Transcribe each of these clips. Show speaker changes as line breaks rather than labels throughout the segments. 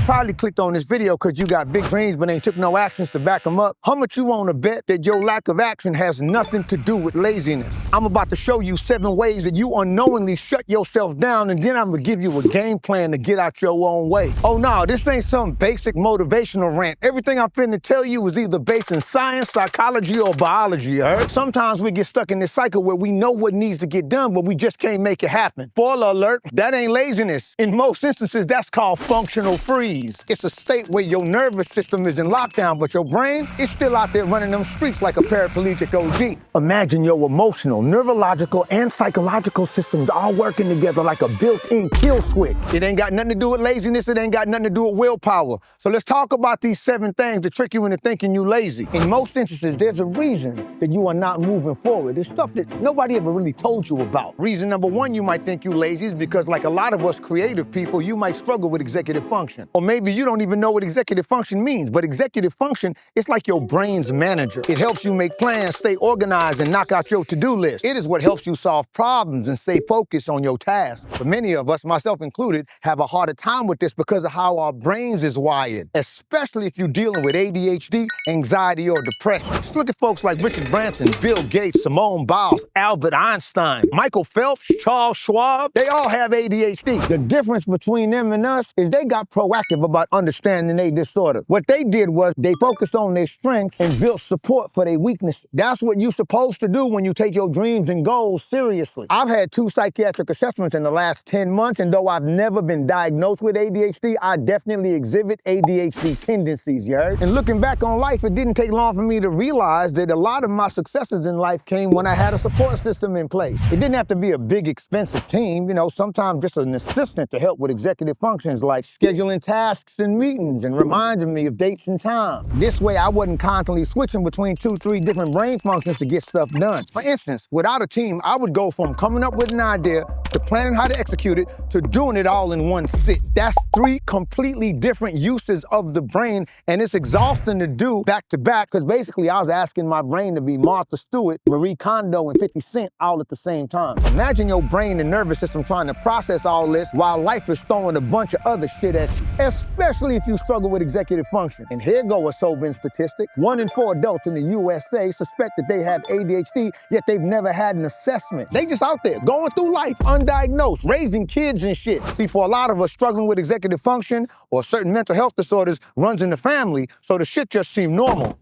probably clicked on this video because you got big dreams but ain't took no actions to back them up. How much you want to bet that your lack of action has nothing to do with laziness? I'm about to show you 7 ways that you unknowingly shut yourself down, and then I'm going to give you a game plan to get out your own way. Oh no, this ain't some basic motivational rant. Everything I'm finna tell you is either based in science, psychology, or biology, you heard? Sometimes we get stuck in this cycle where we know what needs to get done, but we just can't make it happen. Spoiler alert, that ain't laziness. In most instances, that's called functional freeze. It's a state where your nervous system is in lockdown, but your brain is still out there running them streets like a paraplegic OG. Imagine your emotional, neurological, and psychological systems all working together like a built-in kill switch. It ain't got nothing to do with laziness. It ain't got nothing to do with willpower. So let's talk about these 7 things that trick you into thinking you lazy. In most instances, there's a reason that you are not moving forward. It's stuff that nobody ever really told you about. Reason number 1 you might think you lazy is because, like a lot of us creative people, you might struggle with executive function. Or maybe you don't even know what executive function means, but executive function is like your brain's manager. It helps you make plans, stay organized, and knock out your to-do list. It is what helps you solve problems and stay focused on your tasks. But many of us, myself included, have a harder time with this because of how our brains is wired, especially if you're dealing with ADHD, anxiety, or depression. Just look at folks like Richard Branson, Bill Gates, Simone Biles, Albert Einstein, Michael Phelps, Charles Schwab. They all have ADHD. The difference between them and us is they got proactive about understanding their disorder. What they did was they focused on their strengths and built support for their weaknesses. That's what you're supposed to do when you take your dreams and goals seriously. I've had 2 psychiatric assessments in the last 10 months, and though I've never been diagnosed with ADHD, I definitely exhibit ADHD tendencies, you heard? And looking back on life, it didn't take long for me to realize that a lot of my successes in life came when I had a support system in place. It didn't have to be a big, expensive team, sometimes just an assistant to help with executive functions like scheduling tasks and meetings and reminding me of dates and times. This way, I wasn't constantly switching between 2-3 different brain functions to get stuff done. For instance, without a team, I would go from coming up with an idea to planning how to execute it to doing it all in one sit. That's 3 completely different uses of the brain, and it's exhausting to do back to back because basically I was asking my brain to be Martha Stewart, Marie Kondo, and 50 Cent all at the same time. Imagine your brain and nervous system trying to process all this while life is throwing a bunch of other shit at you, especially if you struggle with executive function. And here go a sobering statistic. 1 in 4 adults in the USA suspect that they have ADHD, yet they've never had an assessment. They just out there going through life undiagnosed, raising kids and shit. See, for a lot of us, struggling with executive function or certain mental health disorders runs in the family, so the shit just seemed normal.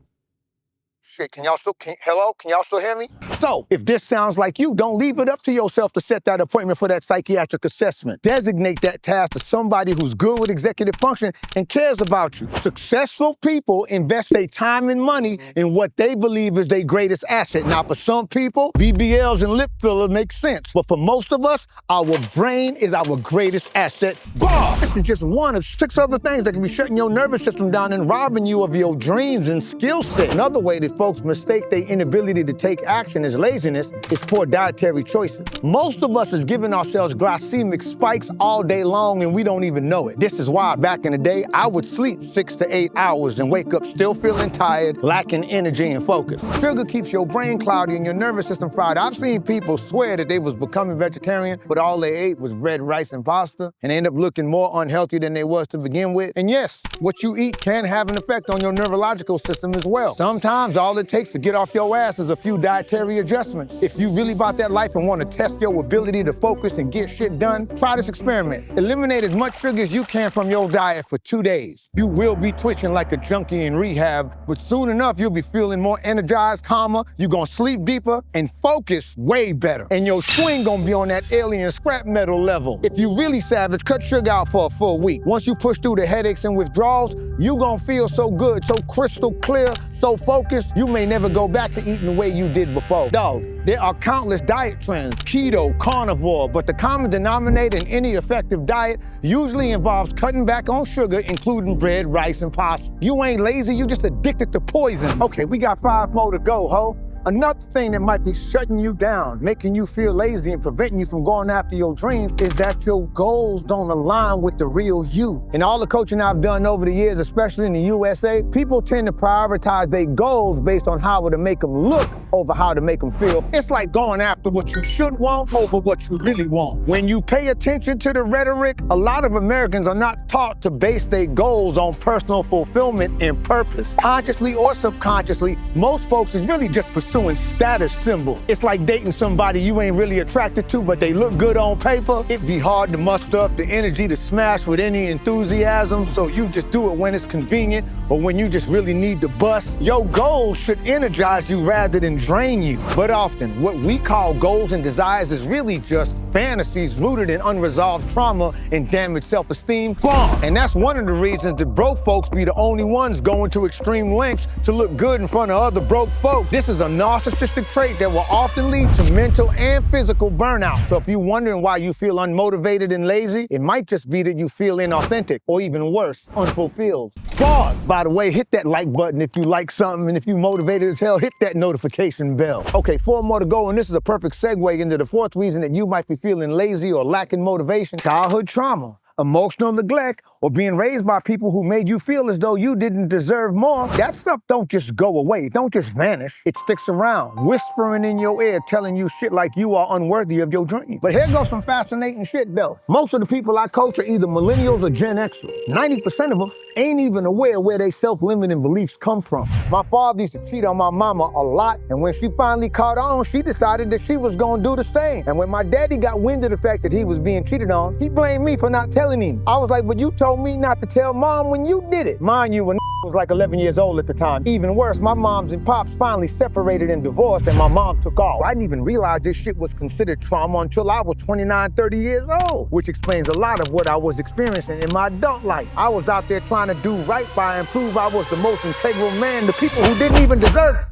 Shit, can y'all still hear me? So, if this sounds like you, don't leave it up to yourself to set that appointment for that psychiatric assessment. Designate that task to somebody who's good with executive function and cares about you. Successful people invest their time and money in what they believe is their greatest asset. Now, for some people, BBLs and lip filler make sense. But for most of us, our brain is our greatest asset. Boss! This is just one of 6 other things that can be shutting your nervous system down and robbing you of your dreams and skill set. Another way that folks mistake their inability to take action as laziness is poor dietary choices. Most of us is giving ourselves glycemic spikes all day long and we don't even know it. This is why back in the day, I would sleep 6 to 8 hours and wake up still feeling tired, lacking energy and focus. Sugar keeps your brain cloudy and your nervous system fried. I've seen people swear that they was becoming vegetarian, but all they ate was bread, rice, and pasta, and they end up looking more unhealthy than they was to begin with. And yes, what you eat can have an effect on your neurological system as well. Sometimes all it takes to get off your ass is a few dietary adjustments. If you really about that life and want to test your ability to focus and get shit done, try this experiment. Eliminate as much sugar as you can from your diet for 2 days. You will be twitching like a junkie in rehab, but soon enough, you'll be feeling more energized, calmer, you're gonna sleep deeper, and focus way better. And your swing gonna be on that alien scrap metal level. If you really savage, cut sugar out for a full week. Once you push through the headaches and withdrawals, you gonna feel so good, so crystal clear, so focused, you may never go back to eating the way you did before. Dog, there are countless diet trends, keto, carnivore, but the common denominator in any effective diet usually involves cutting back on sugar, including bread, rice, and pasta. You ain't lazy, you just addicted to poison. Okay, we got 5 more to go, ho. Another thing that might be shutting you down, making you feel lazy and preventing you from going after your dreams is that your goals don't align with the real you. In all the coaching I've done over the years, especially in the USA, people tend to prioritize their goals based on how to make them look over how to make them feel. It's like going after what you should want over what you really want. When you pay attention to the rhetoric, a lot of Americans are not taught to base their goals on personal fulfillment and purpose. Consciously or subconsciously, most folks is really just pursuing status symbols. It's like dating somebody you ain't really attracted to, but they look good on paper. It'd be hard to muster up the energy to smash with any enthusiasm, so you just do it when it's convenient or when you just really need to bust. Your goals should energize you rather than drain you. But often, what we call goals and desires is really just fantasies rooted in unresolved trauma and damaged self-esteem. Bomb! And that's one of the reasons that broke folks be the only ones going to extreme lengths to look good in front of other broke folks. This is a narcissistic trait that will often lead to mental and physical burnout. So if you're wondering why you feel unmotivated and lazy, it might just be that you feel inauthentic or even worse, unfulfilled. Pause. By the way, hit that like button if you like something, and if you're motivated as hell, hit that notification bell. Okay, 4 more to go, and this is a perfect segue into the 4th reason that you might be feeling lazy or lacking motivation: childhood trauma, emotional neglect, or being raised by people who made you feel as though you didn't deserve more. That stuff don't just go away. It don't just vanish. It sticks around, whispering in your ear, telling you shit like you are unworthy of your dream. But here goes some fascinating shit though. Most of the people I coach are either millennials or Gen Xers. 90% of them ain't even aware where their self-limiting beliefs come from. My father used to cheat on my mama a lot, and when she finally caught on, she decided that she was gonna do the same. And when my daddy got wind of the fact that he was being cheated on, he blamed me for not telling him. I was like, but you told me not to tell mom when you did it. Mind you, when was like 11 years old at the time. Even worse, my moms and pops finally separated and divorced, and my mom took off. I didn't even realize this shit was considered trauma until I was 29, 30 years old, which explains a lot of what I was experiencing in my adult life. I was out there trying to do right by and prove I was the most integral man to people who didn't even deserve it.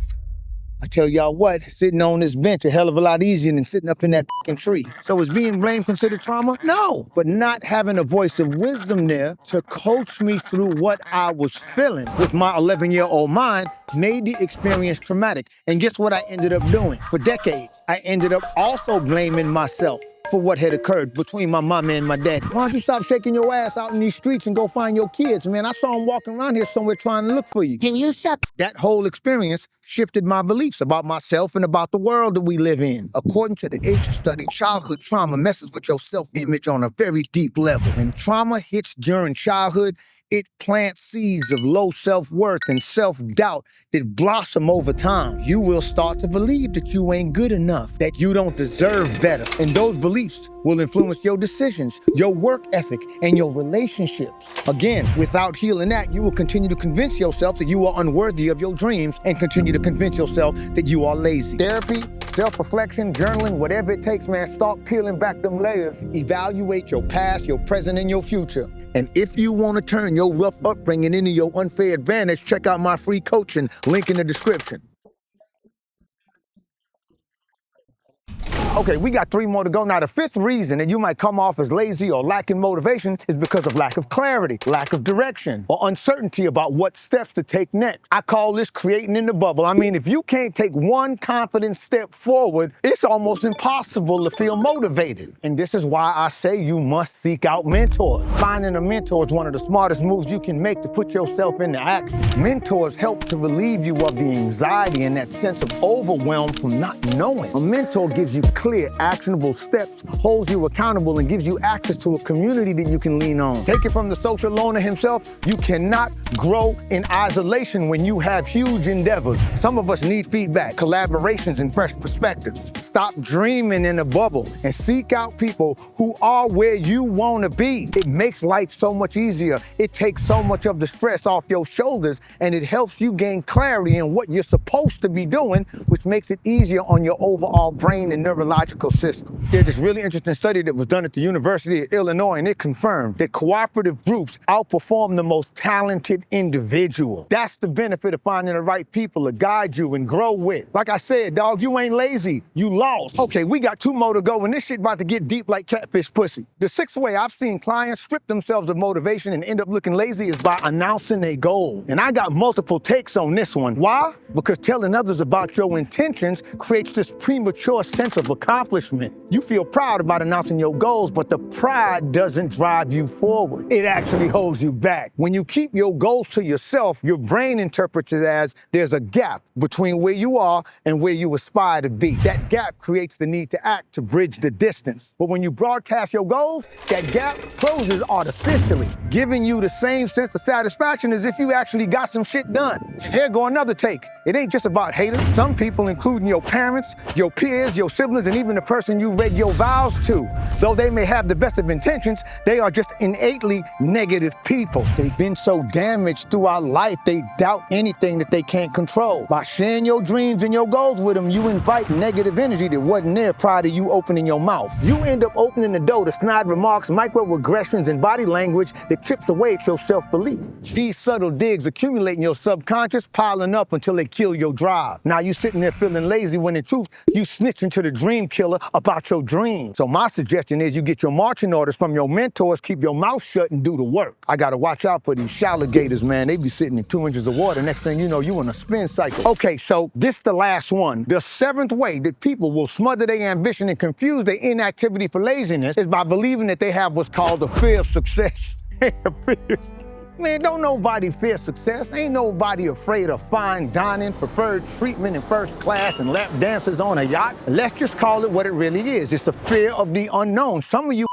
I tell y'all what, sitting on this bench a hell of a lot easier than sitting up in that fucking tree. So is being blamed considered trauma? No. But not having a voice of wisdom there to coach me through what I was feeling with my 11-year-old mind made the experience traumatic. And guess what I ended up doing? For decades, I ended up also blaming myself for what had occurred between my mama and my daddy. Why don't you stop shaking your ass out in these streets and go find your kids, man? I saw them walking around here somewhere trying to look for you. Can you shut? That whole experience shifted my beliefs about myself and about the world that we live in. According to the Asian study, childhood trauma messes with your self-image on a very deep level. When trauma hits during childhood, it plants seeds of low self-worth and self-doubt that blossom over time. You will start to believe that you ain't good enough, that you don't deserve better. And those beliefs will influence your decisions, your work ethic, and your relationships. Again, without healing that, you will continue to convince yourself that you are unworthy of your dreams and continue to convince yourself that you are lazy. Therapy, self-reflection, journaling, whatever it takes, man, start peeling back them layers. Evaluate your past, your present, and your future. And if you want to turn your rough upbringing into your unfair advantage, check out my free coaching, link in the description. Okay, we got 3 more to go. Now, the 5th reason that you might come off as lazy or lacking motivation is because of lack of clarity, lack of direction, or uncertainty about what steps to take next. I call this creating in the bubble. I mean, if you can't take one confident step forward, it's almost impossible to feel motivated. And this is why I say you must seek out mentors. Finding a mentor is one of the smartest moves you can make to put yourself into action. Mentors help to relieve you of the anxiety and that sense of overwhelm from not knowing. A mentor gives you clear, actionable steps, holds you accountable, and gives you access to a community that you can lean on. Take it from the social loner himself, you cannot grow in isolation when you have huge endeavors. Some of us need feedback, collaborations, and fresh perspectives. Stop dreaming in a bubble and seek out people who are where you want to be. It makes life so much easier. It takes so much of the stress off your shoulders, and it helps you gain clarity in what you're supposed to be doing, which makes it easier on your overall brain and neurological neurological system. There's this really interesting study that was done at the University of Illinois, and it confirmed that cooperative groups outperform the most talented individual. That's the benefit of finding the right people to guide you and grow with. Like I said, dog, you ain't lazy, you lost. Okay, we got 2 more to go, and this shit about to get deep like catfish pussy. The 6th way I've seen clients strip themselves of motivation and end up looking lazy is by announcing a goal. And I got multiple takes on this one. Why? Because telling others about your intentions creates this premature sense of accomplishment. You feel proud about announcing your goals, but the pride doesn't drive you forward. It actually holds you back. When you keep your goals to yourself, your brain interprets it as there's a gap between where you are and where you aspire to be. That gap creates the need to act to bridge the distance. But when you broadcast your goals, that gap closes artificially, giving you the same sense of satisfaction as if you actually got some shit done. Here go another take. It ain't just about haters. Some people, including your parents, your peers, your siblings, and even the person you read your vows to, though they may have the best of intentions, they are just innately negative people. They've been so damaged throughout life, they doubt anything that they can't control. By sharing your dreams and your goals with them, you invite negative energy that wasn't there prior to you opening your mouth. You end up opening the door to snide remarks, microaggressions, and body language that chips away at your self-belief. These subtle digs accumulate in your subconscious, piling up until they kill your drive. Now you sitting there feeling lazy when in truth, you snitching to the dream killer about your dreams. So my suggestion is you get your marching orders from your mentors, keep your mouth shut and do the work. I gotta watch out for these shalligators, man. They be sitting in 2 inches of water. Next thing you know, you in a spin cycle. Okay, so this the last one. The 7th way that people will smother their ambition and confuse their inactivity for laziness is by believing that they have what's called a fear of success. Man, don't nobody fear success. Ain't nobody afraid of fine dining, preferred treatment in first class, and lap dances on a yacht. Let's just call it what it really is. It's the fear of the unknown. Some of you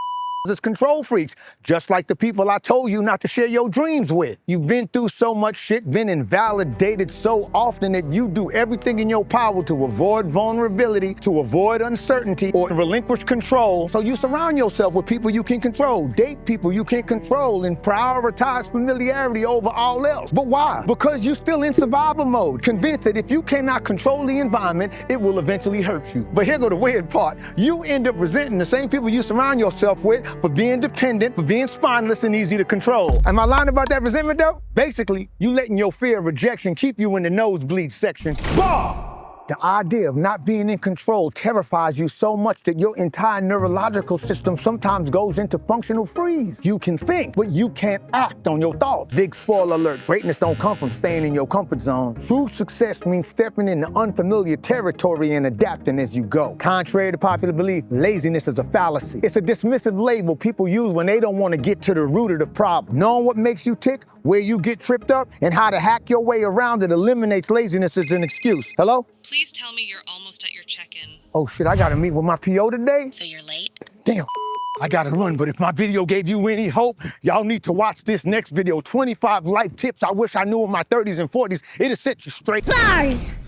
as control freaks, just like the people I told you not to share your dreams with. You've been through so much shit, been invalidated so often that you do everything in your power to avoid vulnerability, to avoid uncertainty, or relinquish control. So you surround yourself with people you can control, date people you can control, and prioritize familiarity over all else. But why? Because you're still in survival mode, convinced that if you cannot control the environment, it will eventually hurt you. But here go the weird part. You end up resenting the same people you surround yourself with for being dependent, for being spineless and easy to control. Am I lying about that resentment though? Basically, you letting your fear of rejection keep you in the nosebleed section. Bah! The idea of not being in control terrifies you so much that your entire neurological system sometimes goes into functional freeze. You can think, but you can't act on your thoughts. Big spoiler alert, greatness don't come from staying in your comfort zone. True success means stepping into unfamiliar territory and adapting as you go. Contrary to popular belief, laziness is a fallacy. It's a dismissive label people use when they don't want to get to the root of the problem. Knowing what makes you tick, where you get tripped up, and how to hack your way around it eliminates laziness as an excuse. Hello?
Please tell me you're almost at your check-in.
Oh shit, I gotta meet with my PO today?
So you're late?
Damn, I gotta run, but if my video gave you any hope, y'all need to watch this next video, 25 life tips I wish I knew in my 30s and 40s. It'll set you straight.
Sorry.